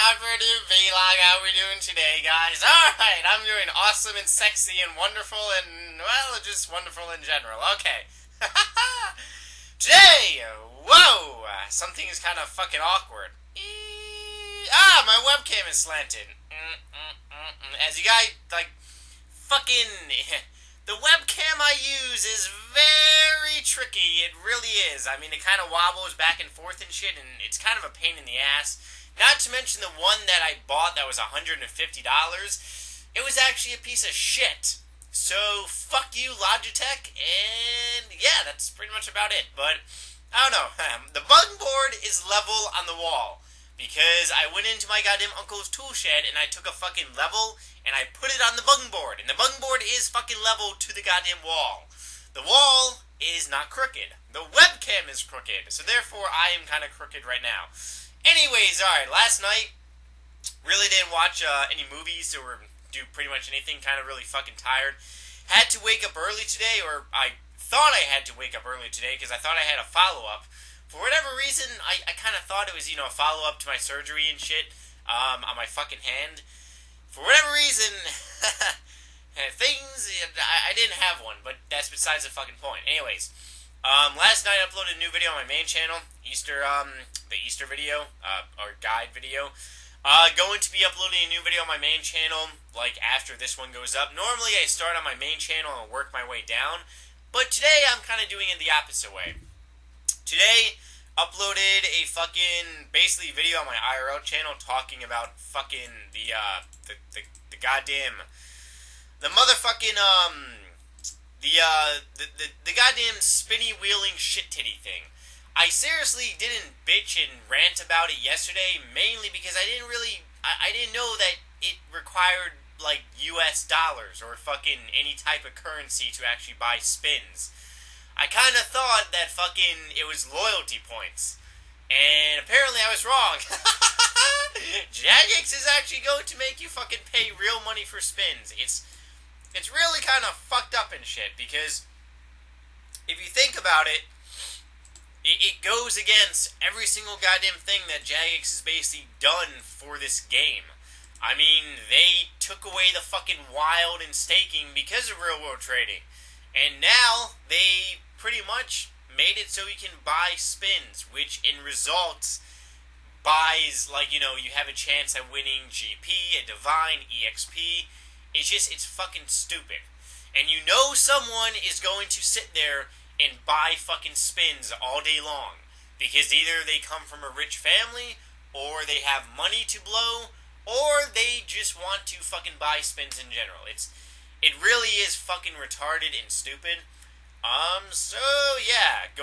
out for a new vlog. How we doing today, guys? Alright, I'm doing awesome and sexy and wonderful and, well, just wonderful in general. Okay. Today, whoa, something is kind of fucking awkward. My webcam is slanted. As you guys, like, fucking... The webcam I use is very tricky. It really is. I mean, it kind of wobbles back and forth and shit, and it's kind of a pain in the ass. Not to mention the one that I bought that was $150. It was actually a piece of shit. So, fuck you, Logitech, and yeah, that's pretty much about it. But, I don't know. The bug board is level on the wall. Because I went into my goddamn uncle's tool shed and I took a fucking level and I put it on the bung board. And the bung board is fucking level to the goddamn wall. The wall is not crooked. The webcam is crooked. So therefore I am kind of crooked right now. Anyways, alright, last night, really didn't watch any movies or do pretty much anything. Kind of really fucking tired. Had to wake up early today, or I thought I had to wake up early today because I thought I had a follow-up. For whatever reason, I kind of thought it was, a follow-up to my surgery and shit, on my fucking hand. For whatever reason, I didn't have one, but that's besides the fucking point. Anyways, last night I uploaded a new video on my main channel, the Easter video, or guide video. Going to be uploading a new video on my main channel, like, after this one goes up. Normally I start on my main channel and work my way down, but today I'm kind of doing it the opposite way. Today, uploaded a fucking, basically, video on my IRL channel talking about fucking the goddamn, the motherfucking, the goddamn spinny wheeling shit titty thing. I seriously didn't bitch and rant about it yesterday, mainly because I didn't know that it required, like, US dollars or fucking any type of currency to actually buy spins. I kind of thought that fucking it was loyalty points. And apparently I was wrong. Jagex is actually going to make you fucking pay real money for spins. It's really kind of fucked up and shit, because if you think about it, it goes against every single goddamn thing that Jagex has basically done for this game. I mean, they took away the fucking wild and staking because of real world trading. And now they pretty much made it so you can buy spins, which in results buys, like, you have a chance at winning GP, a Divine, EXP. It's fucking stupid. And someone is going to sit there and buy fucking spins all day long. Because either they come from a rich family, or they have money to blow, or they just want to fucking buy spins in general. It really is fucking retarded and stupid. So, yeah,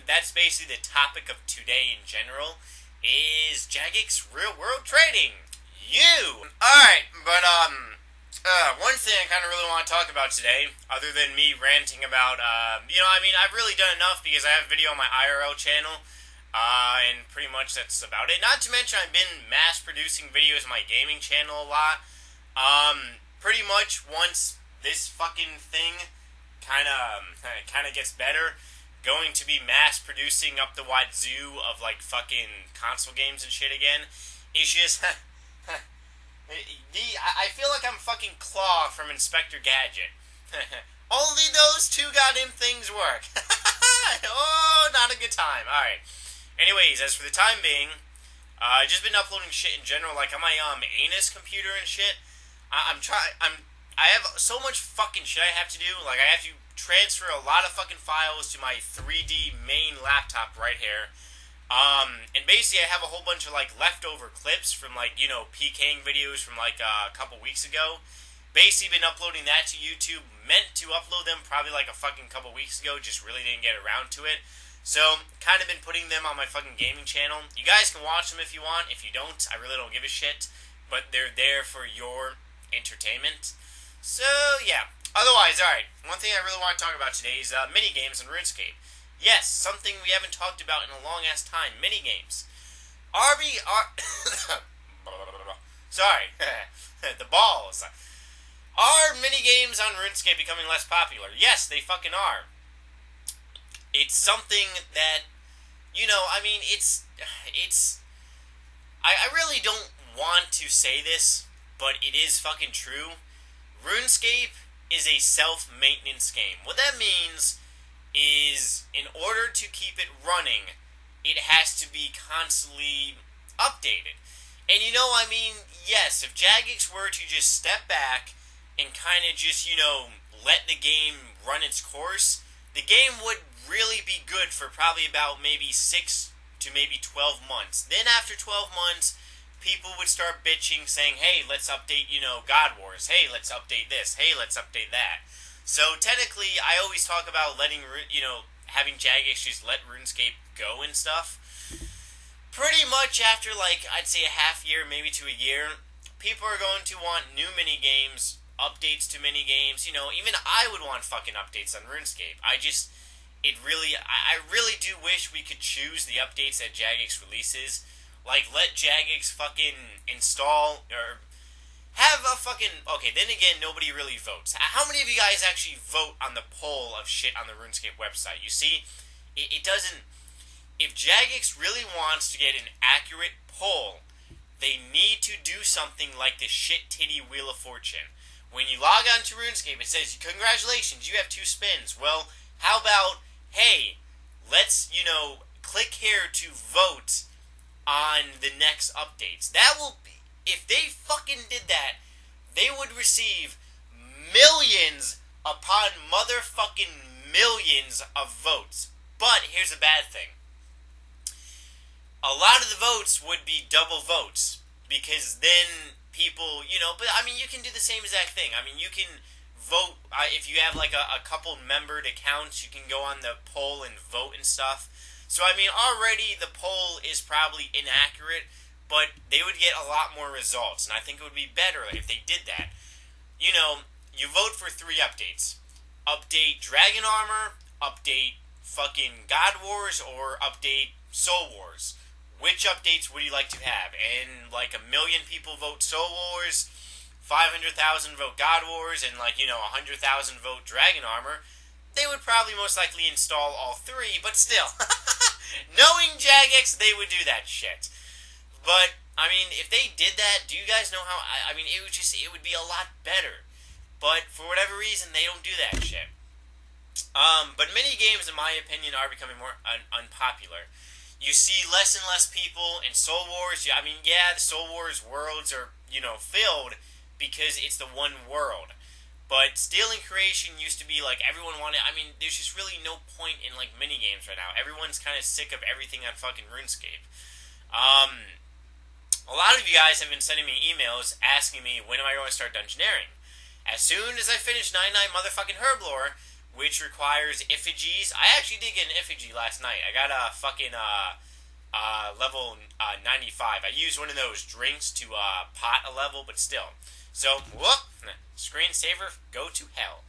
that's basically the topic of today in general, is Jagex Real World Trading. Alright, but, one thing I kind of really want to talk about today, other than me ranting about, I've really done enough because I have a video on my IRL channel, and pretty much that's about it. Not to mention I've been mass-producing videos on my gaming channel a lot. Pretty much once this fucking thing kind of gets better, going to be mass producing up the wazoo of like fucking console games and shit again. It's just I feel like I'm fucking Claw from Inspector Gadget. Only those two goddamn things work. Oh, not a good time. Alright. Anyways, as for the time being, I've just been uploading shit in general, like on my anus computer and shit. I have so much fucking shit I have to do. Like, I have to transfer a lot of fucking files to my 3D main laptop right here. And basically I have a whole bunch of, like, leftover clips from, like, PKing videos from, like, a couple weeks ago. Basically been uploading that to YouTube. Meant to upload them probably, like, a fucking couple weeks ago. Just really didn't get around to it. So, kind of been putting them on my fucking gaming channel. You guys can watch them if you want. If you don't, I really don't give a shit. But they're there for your entertainment. So, yeah. Otherwise, alright. One thing I really want to talk about today is minigames in RuneScape. Yes, something we haven't talked about in a long-ass time. Minigames. Sorry. The balls. Are minigames on RuneScape becoming less popular? Yes, they fucking are. It's something that, it's I really don't want to say this, but it is fucking true. RuneScape is a self-maintenance game. What that means is, in order to keep it running, it has to be constantly updated. And you know, I mean, yes, if Jagex were to just step back and kind of just, let the game run its course, the game would really be good for probably about maybe 6 to maybe 12 months. Then after 12 months, people would start bitching, saying, hey, let's update, God Wars. Hey, let's update this. Hey, let's update that. So technically, I always talk about letting, having Jagex just let RuneScape go and stuff. Pretty much after, I'd say a half year, maybe to a year, people are going to want new mini games, updates to mini games. Even I would want fucking updates on RuneScape. I really do wish we could choose the updates that Jagex releases. Let Jagex fucking install, or have a fucking... Okay, then again, nobody really votes. How many of you guys actually vote on the poll of shit on the RuneScape website? You see, it doesn't... If Jagex really wants to get an accurate poll, they need to do something like the shit titty Wheel of Fortune. When you log on to RuneScape, it says, congratulations, you have 2 spins. Well, how about, hey, let's, click here to vote on the next updates. That will be, if they fucking did that, they would receive millions upon motherfucking millions of votes. But here's a bad thing. A lot of the votes would be double votes, because then people, but I mean, you can do the same exact thing. I mean, you can vote, if you have like a couple membered accounts, you can go on the poll and vote and stuff. So I mean, already the poll is probably inaccurate, but they would get a lot more results, and I think it would be better if they did that. You vote for 3 updates. Update Dragon Armor, update fucking God Wars, or update Soul Wars. Which updates would you like to have? And 1 million people vote Soul Wars, 500,000 vote God Wars, and 100,000 vote Dragon Armor. They would probably most likely install all 3, but still. Knowing Jagex, they would do that shit. But, I mean, if they did that, do you guys know how... I mean, it would be a lot better. But, for whatever reason, they don't do that shit. But mini games, in my opinion, are becoming more unpopular. You see less and less people in Soul Wars. I mean, yeah, the Soul Wars worlds are, filled because it's the one world. But Stealing Creation used to be everyone wanted... I mean, there's just really no point in mini games right now. Everyone's kind of sick of everything on fucking RuneScape. A lot of you guys have been sending me emails asking me when am I going to start dungeoneering. As soon as I finish 99 motherfucking Herblore, which requires effigies. I actually did get an effigy last night. I got a fucking level 95. I used one of those drinks to pot a level, but still. So, whoop, screensaver, go to hell.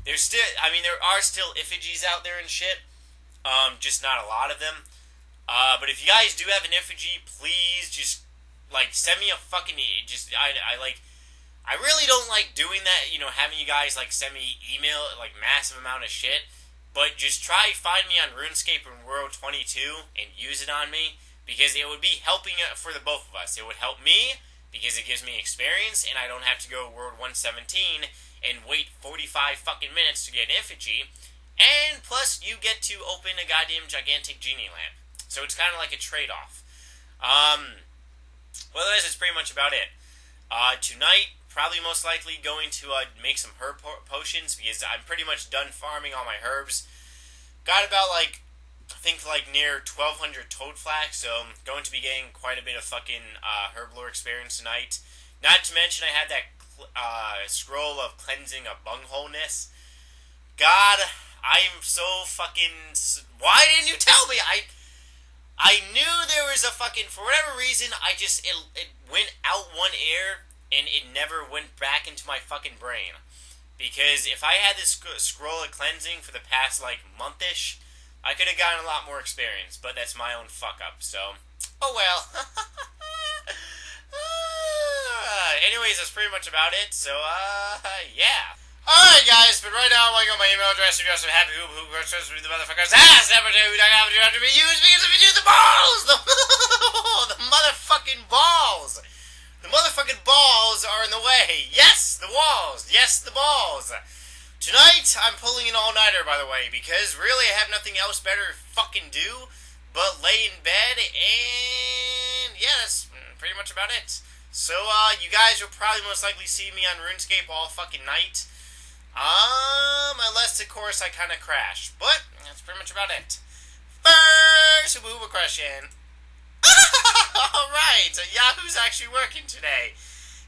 There are still effigies out there and shit. Just not a lot of them. But if you guys do have an effigy, please just send me a fucking I really don't like doing that, having you guys, send me email, massive amount of shit. But just try find me on RuneScape in World 22 and use it on me, because it would be helping for the both of us. It would help me, because it gives me experience, and I don't have to go World 117 and wait 45 fucking minutes to get an effigy. And plus, you get to open a goddamn gigantic genie lamp. So it's kind of like a trade-off. Well, that's pretty much about it. Tonight, probably most likely going to make some herb potions, because I'm pretty much done farming all my herbs. Got about I think near 1,200 toad flax, so I'm going to be getting quite a bit of fucking herb lore experience tonight. Not to mention I had that scroll of cleansing of bungholeness. God, I'm so fucking... Why didn't you tell me? I knew there was a fucking... For whatever reason, it went out one ear, and it never went back into my fucking brain. Because if I had this scroll of cleansing for the past, month-ish, I could have gotten a lot more experience, but that's my own fuck-up, so... Oh well. Anyways, that's pretty much about it, so, yeah. Alright, guys, but right now I'm going on my email address, if you're some happy who goes to the motherfucker's ass, never do, you don't have to be used, because if you do the balls, the motherfucking balls! The motherfucking balls are in the way. Yes, the walls. Yes, the balls. Tonight, I'm pulling an all-nighter, by the way, because really I have nothing else better to fucking do but lay in bed, and yeah, that's pretty much about it. So, you guys will probably most likely see me on RuneScape all fucking night. Unless, of course, I kind of crash. But, that's pretty much about it. First, Booba question. Alright, Yahoo's actually working today.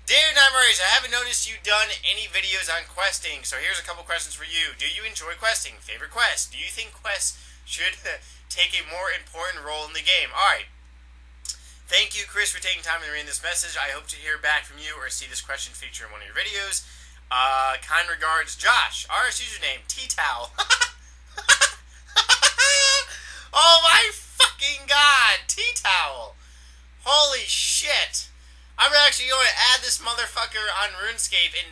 Dear Nightmares, I haven't noticed you done any videos on questing, so here's a couple questions for you. Do you enjoy questing? Favorite quest? Do you think quests should take a more important role in the game? Alright. Thank you, Chris, for taking time to read this message. I hope to hear back from you or see this question featured in one of your videos. Kind regards, Josh. RS username, T-Towel. Oh my fucking god, T-Towel. Holy shit. I'm actually going to add this motherfucker on RuneScape and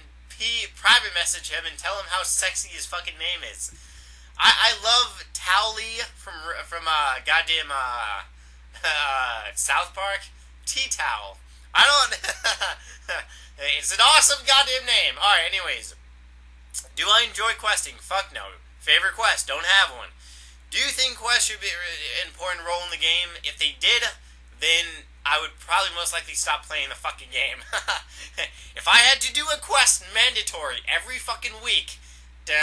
private message him and tell him how sexy his fucking name is. I love Towley from goddamn South Park. T-Towel. I don't... It's an awesome goddamn name. Alright, anyways. Do I enjoy questing? Fuck no. Favorite quest? Don't have one. Do you think quests should be an important role in the game? If they did, then I would probably most likely stop playing the fucking game. If I had to do a quest mandatory every fucking week, boom!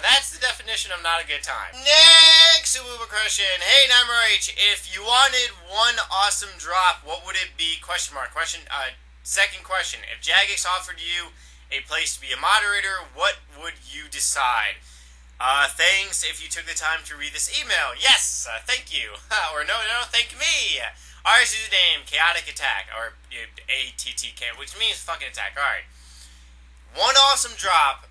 That's the definition of not a good time. Next, Uber question. Hey, NimerH, if you wanted one awesome drop, what would it be? Question mark. Second question. If Jagex offered you a place to be a moderator, what would you decide? Thanks if you took the time to read this email. Yes, thank you. Or no, thank me. Our username, Chaotic Attack, or ATTK, which means fucking attack. Alright. One awesome drop.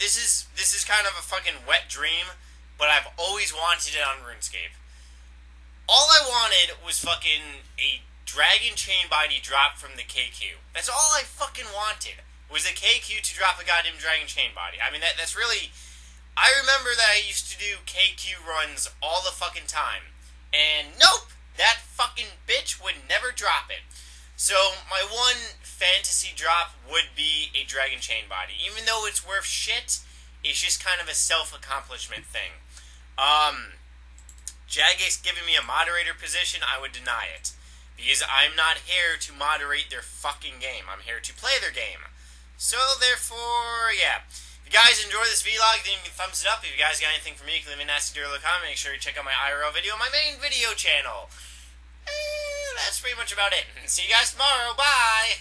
This is kind of a fucking wet dream, but I've always wanted it on RuneScape. All I wanted was fucking a Dragon Chain Body drop from the KQ. That's all I fucking wanted, was a KQ to drop a goddamn Dragon Chain Body. I mean, that's really... I remember that I used to do KQ runs all the fucking time. And nope! That fucking bitch would never drop it. So, my one fantasy drop would be a Dragon Chain Body. Even though it's worth shit, it's just kind of a self-accomplishment thing. Jagex giving me a moderator position, I would deny it. Because I'm not here to moderate their fucking game. I'm here to play their game. So, therefore, yeah. If you guys enjoy this vlog, then you can thumbs it up. If you guys got anything for me, you can leave me a nasty dirty little comment. Make sure you check out my IRL video on my main video channel. That's pretty much about it. See you guys tomorrow. Bye!